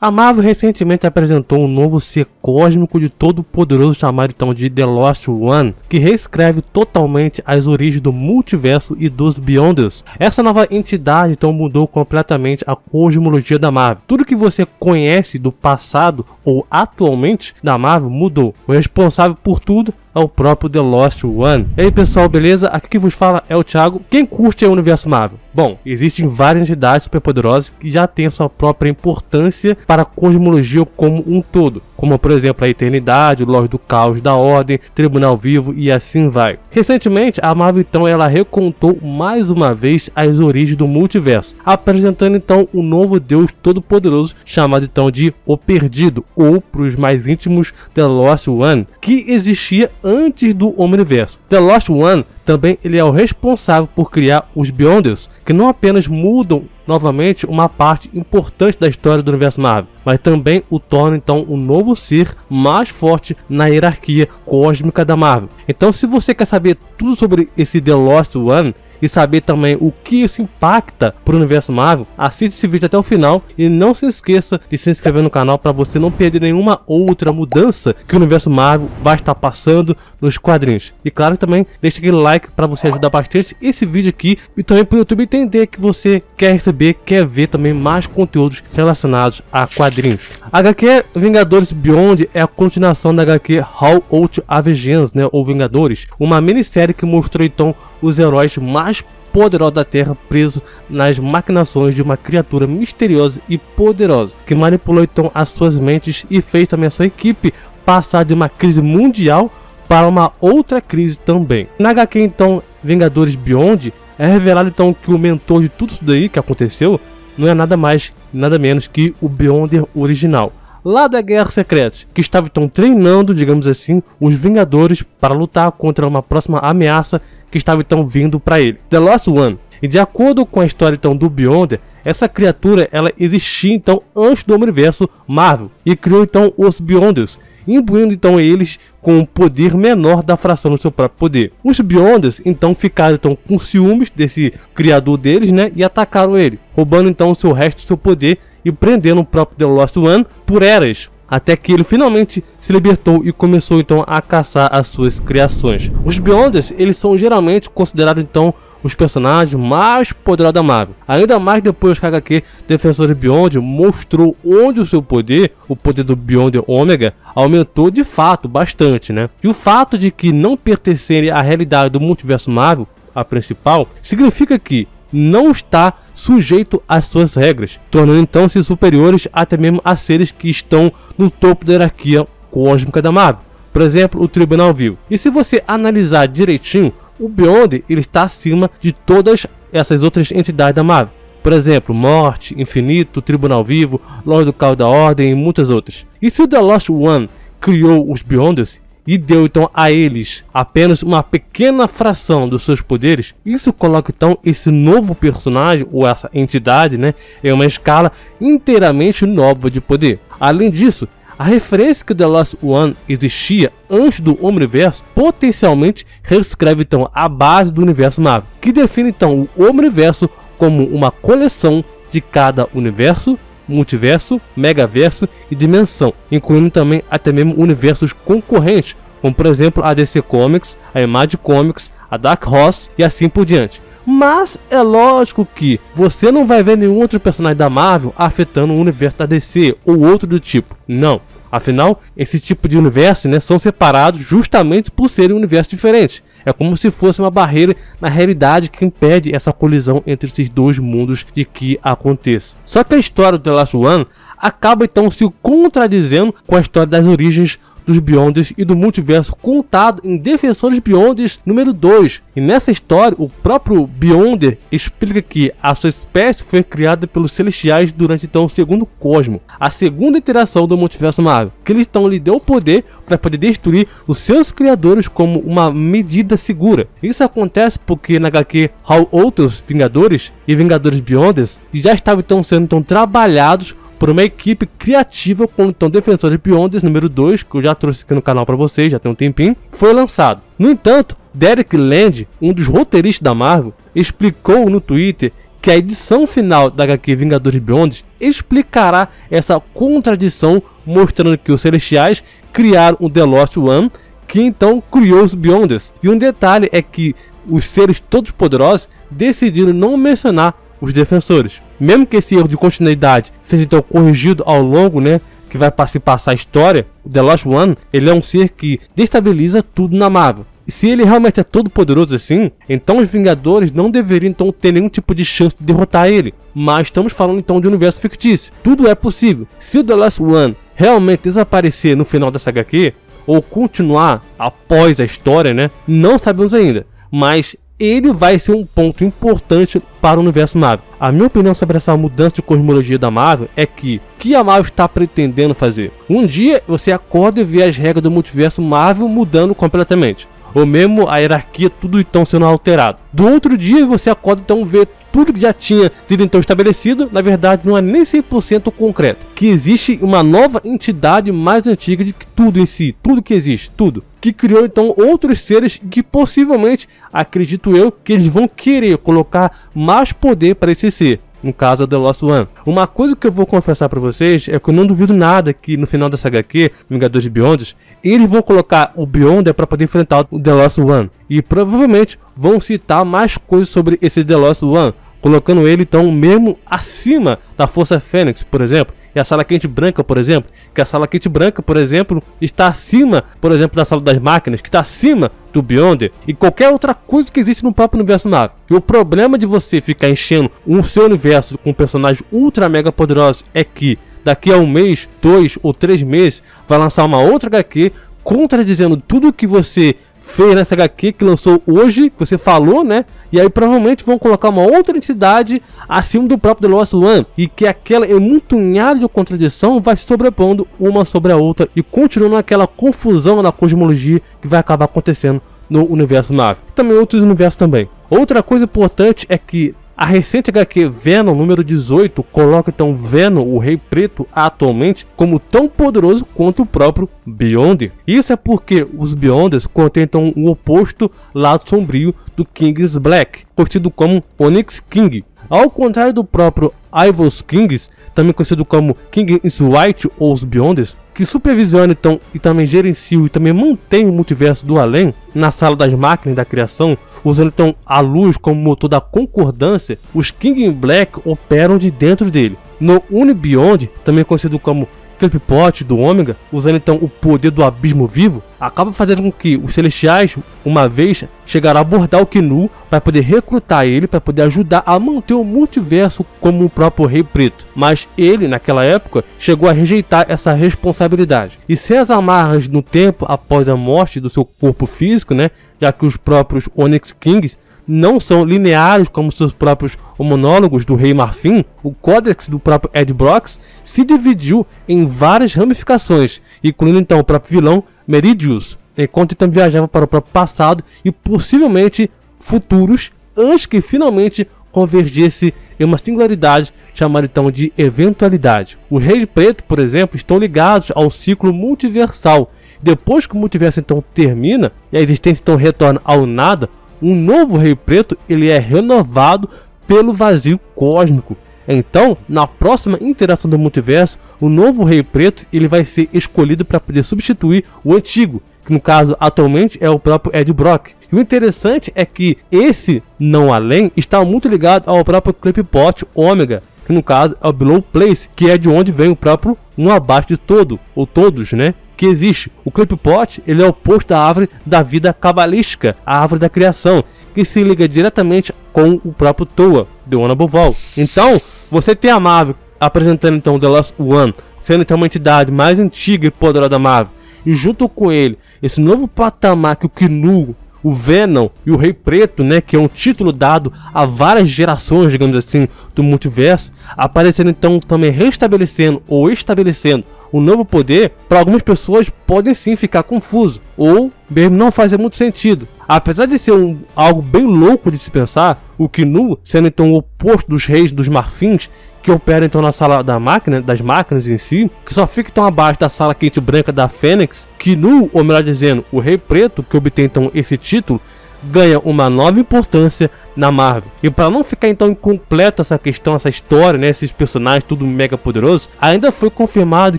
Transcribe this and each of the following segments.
A Marvel recentemente apresentou um novo ser cósmico de todo poderoso chamado então de The Lost One, que reescreve totalmente as origens do multiverso e dos Beyonders. Essa nova entidade então mudou completamente a cosmologia da Marvel. Tudo que você conhece do passado ou atualmente da Marvel mudou. O responsável por tudo é o próprio The Lost One. E aí pessoal, beleza? Aqui que vos fala é o Thiago. Quem curte o universo Marvel? Bom, existem várias entidades superpoderosas que já têm a sua própria importância para a cosmologia como um todo, como por exemplo a Eternidade, o Lorde do Caos, da Ordem, Tribunal Vivo e assim vai. Recentemente a Marvel então ela recontou mais uma vez as origens do multiverso, apresentando então um novo Deus todo-poderoso chamado então de O Perdido, ou para os mais íntimos The Lost One, que existia antes do Omniverso. The Lost One também ele é o responsável por criar os Beyonders, que não apenas mudam novamente uma parte importante da história do universo Marvel, mas também o tornam então um novo ser mais forte na hierarquia cósmica da Marvel. Então se você quer saber tudo sobre esse The Lost One e saber também o que isso impacta para o universo Marvel, assiste esse vídeo até o final e não se esqueça de se inscrever no canal para você não perder nenhuma outra mudança que o universo Marvel vai estar passando nos quadrinhos. E claro, também deixa aquele like para você ajudar bastante esse vídeo aqui e também para o YouTube entender que você quer receber, quer ver também mais conteúdos relacionados a quadrinhos. A HQ Vingadores Beyond é a continuação da HQ Hall Out Avengers, ou Vingadores, uma minissérie que mostrou então os heróis mais poderosos da Terra presos nas maquinações de uma criatura misteriosa e poderosa, que manipulou então as suas mentes e fez também a sua equipe passar de uma crise mundial para uma outra crise também. Na HQ então Vingadores Beyond é revelado então que o mentor de tudo isso daí que aconteceu não é nada mais, nada menos que o Beyonder original, lá da Guerra Secreta, que estava então treinando, digamos assim, os Vingadores para lutar contra uma próxima ameaça que estava então vindo para ele, The Lost One. E de acordo com a história então do Beyonder, essa criatura ela existia então antes do universo Marvel e criou então os Beyonders, imbuindo então eles com um poder menor da fração do seu próprio poder. Os Beyonders então ficaram então com ciúmes desse criador deles, e atacaram ele, roubando então o seu resto do seu poder e prendendo o próprio The Lost One por eras, até que ele finalmente se libertou e começou então a caçar as suas criações. Os Beyonders eles são geralmente considerados então os personagens mais poderosos da Marvel, ainda mais depois que a HQ Defensores Beyond mostrou onde o seu poder, o poder do Beyonder Omega, aumentou de fato bastante, E o fato de que não pertencerem à realidade do multiverso Marvel, a principal, significa que não está sujeito às suas regras, tornando então-se superiores até mesmo a seres que estão no topo da hierarquia cósmica da Marvel, por exemplo, o Tribunal Vivo. E se você analisar direitinho, o Beyonder ele está acima de todas essas outras entidades da Marvel, por exemplo, Morte, Infinito, Tribunal Vivo, Lorde do Caos da Ordem e muitas outras. E se o The Lost One criou os Beyonders e deu então a eles apenas uma pequena fração dos seus poderes, isso coloca então esse novo personagem ou essa entidade em uma escala inteiramente nova de poder. Além disso, a referência que The Lost One existia antes do Omniverso potencialmente reescreve então a base do universo Marvel, que define então o Omniverso como uma coleção de cada universo, multiverso, megaverso e dimensão, incluindo também até mesmo universos concorrentes, como por exemplo a DC Comics, a Image Comics, a Dark Horse e assim por diante. Mas é lógico que você não vai ver nenhum outro personagem da Marvel afetando o universo da DC ou outro do tipo, não. Afinal, esse tipo de universo são separados justamente por serem universos diferentes. É como se fosse uma barreira na realidade que impede essa colisão entre esses dois mundos de que aconteça. Só que a história do The Last One acaba então se contradizendo com a história das origens dos Beyonders e do multiverso contado em Defensores Beyonders número 2. E nessa história, o próprio Beyonder explica que a sua espécie foi criada pelos Celestiais durante então o segundo cosmo, a segunda iteração do multiverso Marvel, que eles então lhe deu o poder para poder destruir os seus criadores como uma medida segura. Isso acontece porque na HQ Hall Outros Vingadores e Vingadores Beyonders já estavam então sendo então trabalhados por uma equipe criativa como então Defensores Beyonders número 2, que eu já trouxe aqui no canal para vocês, já tem um tempinho, foi lançado. No entanto, Derek Land, um dos roteiristas da Marvel, explicou no Twitter que a edição final da HQ Vingadores Beyond explicará essa contradição, mostrando que os Celestiais criaram o The Lost One, que então criou os Beyonders. E um detalhe é que os seres todos poderosos decidiram não mencionar os Defensores. Mesmo que esse erro de continuidade seja então corrigido ao longo, que vai se passar a história, o The Lost One, ele é um ser que destabiliza tudo na Marvel. E se ele realmente é todo poderoso assim, então os Vingadores não deveriam então ter nenhum tipo de chance de derrotar ele. Mas estamos falando então de um universo fictício. Tudo é possível. Se o The Last One realmente desaparecer no final dessa HQ, ou continuar após a história, não sabemos ainda. Mas ele vai ser um ponto importante para o universo Marvel. A minha opinião sobre essa mudança de cosmologia da Marvel é que o que a Marvel está pretendendo fazer? Um dia você acorda e vê as regras do multiverso Marvel mudando completamente. Ou mesmo a hierarquia, tudo então sendo alterado. Do outro dia você acorda então vê tudo que já tinha sido então estabelecido, na verdade não é nem 100% concreto. Que existe uma nova entidade mais antiga de que tudo em si, tudo que existe, tudo. Que criou então outros seres que possivelmente, acredito eu, que eles vão querer colocar mais poder para esse ser. No caso da The Lost One. Uma coisa que eu vou confessar pra vocês é que eu não duvido nada que no final dessa HQ, Vingadores Beyond, eles vão colocar o Beyonder para poder enfrentar o The Lost One. E provavelmente vão citar mais coisas sobre esse The Lost One, colocando ele então mesmo acima da Força Fênix, por exemplo. E a Sala Quente Branca, por exemplo, que a Sala Quente Branca, por exemplo, está acima, por exemplo, da Sala das Máquinas, que está acima do Beyonder e qualquer outra coisa que existe no próprio universo Marvel. E o problema de você ficar enchendo o seu universo com personagens ultra mega poderosos é que daqui a um mês, 2 ou 3 meses, vai lançar uma outra HQ contradizendo tudo que você fez nessa HQ que lançou hoje, que você falou, e aí provavelmente vão colocar uma outra entidade acima do próprio The Lost One, e que aquela emuntunhada de contradição vai se sobrepondo uma sobre a outra e continuando aquela confusão na cosmologia que vai acabar acontecendo no universo Marvel. E também outros universos também. Outra coisa importante é que a recente HQ Venom número 18 coloca então Venom, o Rei Preto, atualmente como tão poderoso quanto o próprio Beyonder. Isso é porque os Beyonders contêm então o oposto lado sombrio do King's Black, conhecido como Onyx King. Ao contrário do próprio Ivor's Kings, também conhecido como King's White ou os Beyonders, que supervisiona então e também gerencia e também mantém o multiverso do além na Sala das Máquinas da Criação, usando então a luz como motor da concordância, os King Black operam de dentro dele. No Unibeyond, também conhecido como Clippot do Ômega, usando então o poder do abismo vivo, acaba fazendo com que os Celestiais, uma vez, chegaram a abordar o Knu para poder recrutar ele, para poder ajudar a manter o multiverso como o próprio Rei Preto. Mas ele, naquela época, chegou a rejeitar essa responsabilidade. E sem as amarras no tempo após a morte do seu corpo físico, já que os próprios Onyx Kings não são lineares como seus próprios monólogos do Rei Marfim, o Codex do próprio Ed Brock se dividiu em várias ramificações, incluindo então o próprio vilão Meridius, enquanto então viajava para o próprio passado e possivelmente futuros, antes que finalmente convergisse em uma singularidade chamada então de eventualidade. O Rei Preto, por exemplo, estão ligados ao ciclo multiversal. Depois que o multiverso então termina e a existência então retorna ao nada, um novo Rei Preto ele é renovado pelo vazio cósmico. Então, na próxima interação do multiverso, o novo Rei Preto ele vai ser escolhido para poder substituir o antigo, que no caso atualmente é o próprio Ed Brock. E o interessante é que esse não além está muito ligado ao próprio Clippot Ômega, que no caso é o Below Place, que é de onde vem o próprio um abaixo de todo, ou todos, que existe. O Clippot ele é o oposto da árvore da vida cabalística, a árvore da criação, que se liga diretamente com o próprio Toa, The One Above All. Então, você tem a Marvel apresentando então The Lost One, sendo então uma entidade mais antiga e poderosa da Marvel, e junto com ele, esse novo patamar que o Knu, o Venom e o Rei Preto, que é um título dado a várias gerações, digamos assim, do multiverso, aparecendo então também restabelecendo ou estabelecendo um novo poder. Para algumas pessoas podem sim ficar confuso, ou mesmo não fazer muito sentido. Apesar de ser algo bem louco de se pensar, o Knu sendo então o oposto dos reis dos Marfins, que opera então na sala da máquina, das máquinas em si, que só fica então abaixo da Sala Quente Branca da Fênix, Knu, ou melhor dizendo, o Rei Preto, que obtém então esse título, ganha uma nova importância na Marvel. E para não ficar então incompleto essa questão, essa história, né, esses personagens tudo mega poderosos, ainda foi confirmado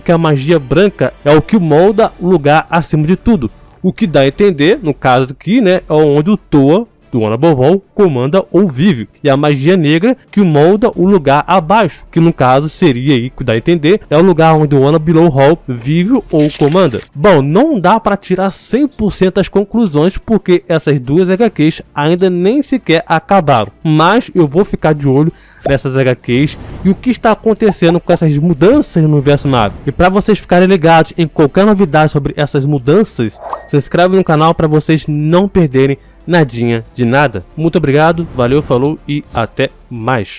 que a magia branca é o que molda o lugar acima de tudo. O que dá a entender, no caso aqui, né, é onde o Toa do Ana Bovol comanda ou vive, e a magia negra que molda o lugar abaixo, que no caso seria aí, que dá a entender, é o lugar onde o Ana Below Hall vive ou comanda. Bom, não dá para tirar 100% as conclusões, porque essas duas HQs ainda nem sequer acabaram, mas eu vou ficar de olho nessas HQs e o que está acontecendo com essas mudanças no universo Marvel. E para vocês ficarem ligados em qualquer novidade sobre essas mudanças, se inscreve no canal para vocês não perderem nadinha de nada. Muito obrigado, valeu, falou e até mais.